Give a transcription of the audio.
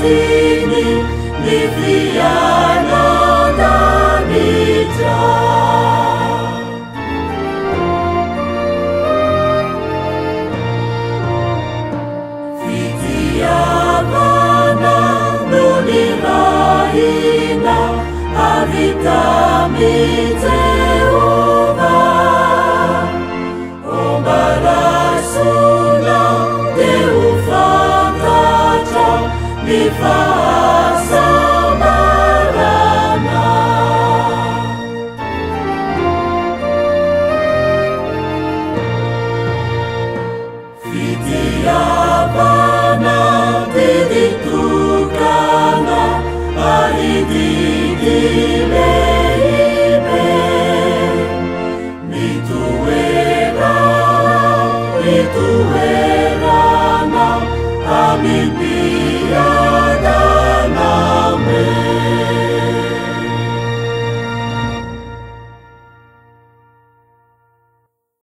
Tini Nivyana Damitra Vidyavana Munirahina Avitamite Ova Ombarasuna Deufantatra Nifasa Marana Vidyavana Diditukana Arididileibe Mituerana Amibia